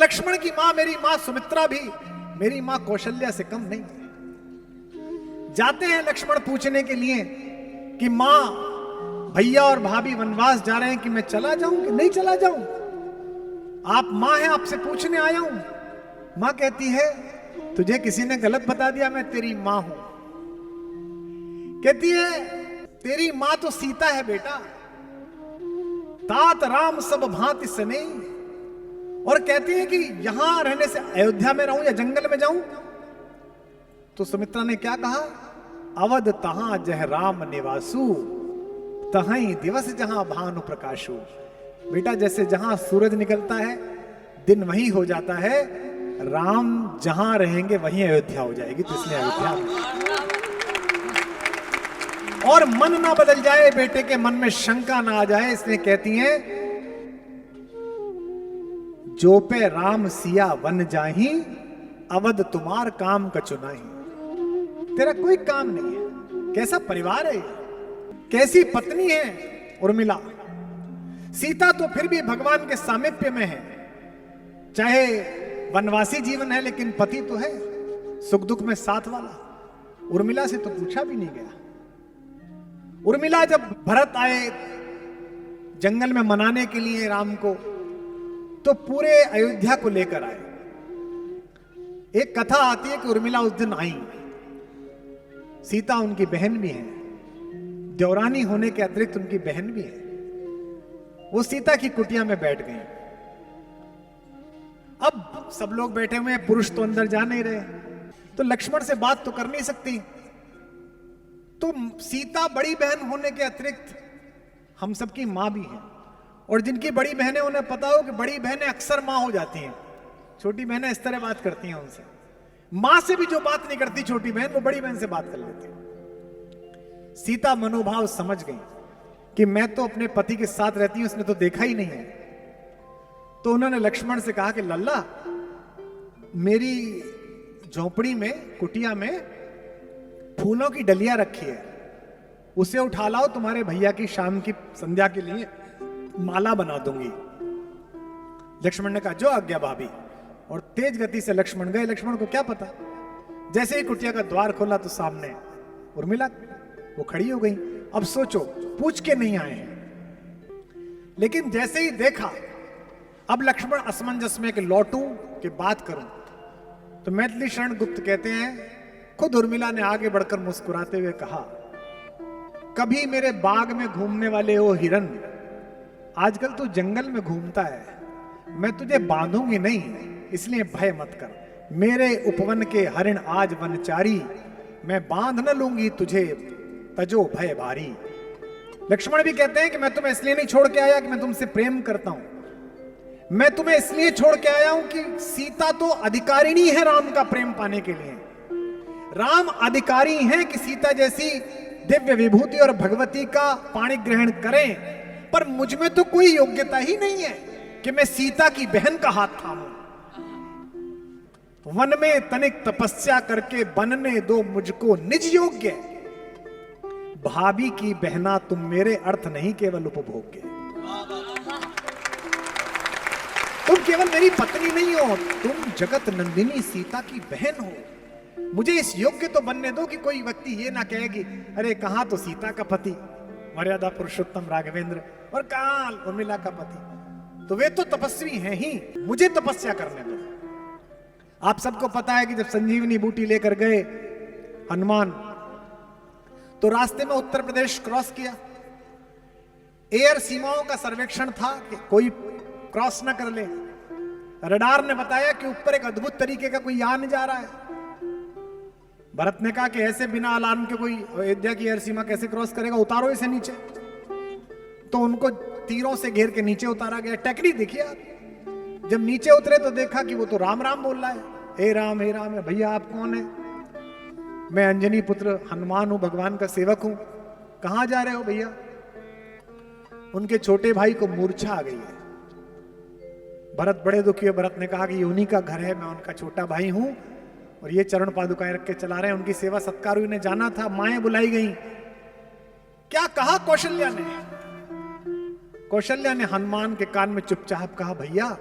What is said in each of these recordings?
लक्ष्मण की मां मेरी मां सुमित्रा भी मेरी मां कौशल्या से कम नहीं। जाते हैं लक्ष्मण पूछने के लिए कि मां भैया और भाभी वनवास जा रहे हैं कि मैं चला जाऊं कि नहीं चला जाऊं। आप मां हैं, आपसे पूछने आया हूं। मां कहती है तुझे किसी ने गलत बता दिया, मैं तेरी मां हूं। कहती है तेरी मां तो सीता है बेटा, तात राम सब भांति सने। और कहती है कि यहां रहने से अयोध्या में रहूं या जंगल में जाऊं। तो सुमित्रा ने क्या कहा, अवध तहां जह राम निवासु, तहाई दिवस जहां भानु प्रकाशु। बेटा जैसे जहां सूरज निकलता है दिन वहीं हो जाता है, राम जहां रहेंगे वहीं अयोध्या हो जाएगी, तो इसलिए अयोध्या में। और मन ना बदल जाए, बेटे के मन में शंका ना आ जाए, इसलिए कहती हैं जो पे राम सिया वन जाही, अवध तुम्हार काम कचुनाही। तेरा कोई काम नहीं है। कैसा परिवार है, कैसी पत्नी है उर्मिला। सीता तो फिर भी भगवान के सामीप्य में है, चाहे वनवासी जीवन है लेकिन पति तो है, सुख दुख में साथ वाला। उर्मिला से तो पूछा भी नहीं गया। उर्मिला जब भरत आए जंगल में मनाने के लिए राम को, तो पूरे अयोध्या को लेकर आए। एक कथा आती है कि उर्मिला उस दिन आई। सीता उनकी बहन भी है, देवरानी होने के अतिरिक्त उनकी बहन भी है। वो सीता की कुटिया में बैठ गई। अब सब लोग बैठे हुए हैं, पुरुष तो अंदर जा नहीं रहे, तो लक्ष्मण से बात तो कर नहीं सकती। तो सीता बड़ी बहन होने के अतिरिक्त हम सबकी मां भी है, और जिनकी बड़ी बहनें उन्हें पता हो कि बड़ी बहनें अक्सर मां हो जाती हैं। छोटी बहनें इस तरह बात करती हैं उनसे। मां से भी जो बात नहीं करती छोटी बहन, वो बड़ी बहन से बात कर लेती है। सीता मनोभाव समझ गई कि मैं तो अपने पति के साथ रहती हूं, उसने तो देखा ही नहीं है। तो उन्होंने लक्ष्मण से कहा कि लल्ला, मेरी झोपड़ी में, कुटिया में फूलों की डलियां रखी है, उसे उठा लाओ, तुम्हारे भैया की शाम की संध्या के लिए माला बना दूंगी। लक्ष्मण ने कहा जो आज्ञा भाभी। और तेज गति से लक्ष्मण गए। लक्ष्मण को क्या पता, जैसे ही कुटिया का द्वार खोला तो सामने उर्मिला, वो खड़ी हो गई। अब सोचो, पूछ के नहीं आए हैं, लेकिन जैसे ही देखा, अब लक्ष्मण असमंजस में कि लौटूं कि बात करूं। तो मैथिली शरण गुप्त कहते हैं, खुद उर्मिला ने आगे बढ़कर मुस्कुराते हुए कहा, कभी मेरे बाग में घूमने वाले ओ हिरन, आजकल तू जंगल में घूमता है, मैं तुझे बांधूंगी नहीं, इसलिए भय मत कर। मेरे उपवन के हरिण आज वनचारी, मैं बांध न लूंगी तुझे, तजो भय भारी। लक्ष्मण भी कहते हैं कि मैं तुम्हें इसलिए नहीं छोड़ के आया कि मैं तुमसे प्रेम करता हूं, मैं तुम्हें इसलिए छोड़ के आया हूं कि सीता तो अधिकारिणी है राम का प्रेम पाने के लिए। राम अधिकारी हैं कि सीता जैसी दिव्य विभूति और भगवती का पाणी ग्रहण करें, पर मुझ में तो कोई योग्यता ही नहीं है कि मैं सीता की बहन का हाथ थामूं। वन में तनिक तपस्या करके बनने दो मुझको निज योग्य, भाभी की बहना तुम मेरे अर्थ नहीं केवल उपभोग्य। तुम केवल मेरी पत्नी नहीं हो, तुम जगत नंदिनी सीता की बहन हो। मुझे इस योग्य तो बनने दो कि कोई व्यक्ति ये ना कहेगी अरे कहां तो सीता का पति मर्यादा पुरुषोत्तम राघवेंद्र और कहां उर्मिला का पति। तो वे तो तपस्वी हैं ही, मुझे तपस्या करने दो। आप सबको पता है कि जब संजीवनी बूटी लेकर गए हनुमान, तो रास्ते में उत्तर प्रदेश क्रॉस किया। एयर सीमाओं का सर्वेक्षण था कि कोई क्रॉस ना कर ले। रडार ने बताया कि ऊपर एक अद्भुत तरीके का कोई यान जा रहा है। भरत ने कहा कि ऐसे बिना अलार्म के कोई अयोध्या की एयर सीमा कैसे क्रॉस करेगा, उतारो इसे नीचे। तो उनको तीरों से घेर के नीचे उतारा गया। टेकरी देखिए आप, जब नीचे उतरे तो देखा कि वो तो राम राम बोल रहा है, हे राम है। भैया आप कौन है? मैं अंजनी पुत्र हनुमान हूं, भगवान का सेवक हूं। कहां जा रहे हो भैया? उनके छोटे भाई को मूर्छा आ गई है। भरत बड़े दुखी है। भरत ने कहा कि ये उन्हीं का घर है, मैं उनका छोटा भाई हूं और ये चरण पादुकाएं रख के चला रहे हैं। उनकी सेवा सत्कार उन्हें जाना था, माएं बुलाई गई। क्या कहा कौशल्या ने? कौशल्या ने हनुमान के कान में चुपचाप कहा, भैया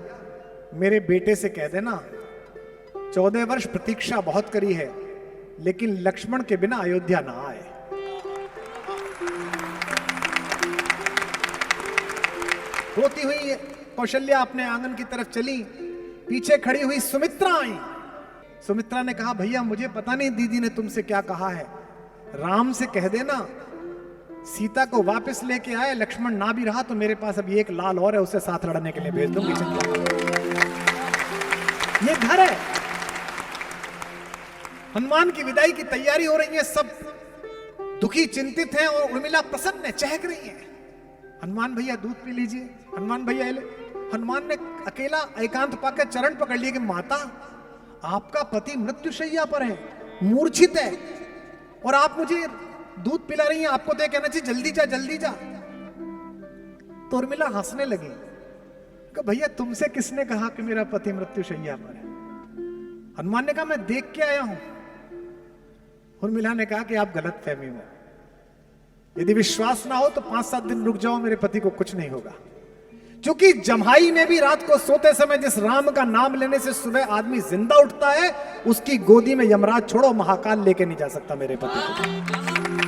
मेरे बेटे से कह देना 14 वर्ष प्रतीक्षा बहुत करी है, लेकिन लक्ष्मण के बिना अयोध्या ना आए। रोती हुई कौशल्या अपने आंगन की तरफ चली, पीछे खड़ी हुई सुमित्रा आई। सुमित्रा ने कहा, भैया मुझे पता नहीं दीदी ने तुमसे क्या कहा है, राम से कह देना सीता को वापस लेके आए, लक्ष्मण ना भी रहा तो मेरे पास अभी एक लाल और है, उसे साथ लड़ने के लिए भेज दूंगी। ये घर है। हनुमान की विदाई की तैयारी हो रही है, सब दुखी चिंतित हैं और उर्मिला प्रसन्न है, चहक रही है। हनुमान भैया दूध पी लीजिए, हनुमान भैया ले। हनुमान ने अकेला एकांत पाकर चरण पकड़ लिए कि माता आपका पति मृत्युशैया पर है, मूर्छित है, और आप मुझे दूध पिला रही हैं, आपको तो कहना चाहिए जल्दी जा जल्दी जा। तो उर्मिला हंसने लगी कि भैया तुमसे किसने कहा कि मेरा पति मृत्युशैया पर है? हनुमान ने कहा मैं देख के आया हूं। उर्मिला ने कहा कि आप गलत फहमी में, यदि विश्वास ना हो तो 5-7 दिन रुक जाओ, मेरे पति को कुछ नहीं होगा। क्योंकि जम्हाई में भी रात को सोते समय जिस राम का नाम लेने से सुबह आदमी जिंदा उठता है, उसकी गोदी में यमराज छोड़ो महाकाल लेके नहीं जा सकता मेरे पति को।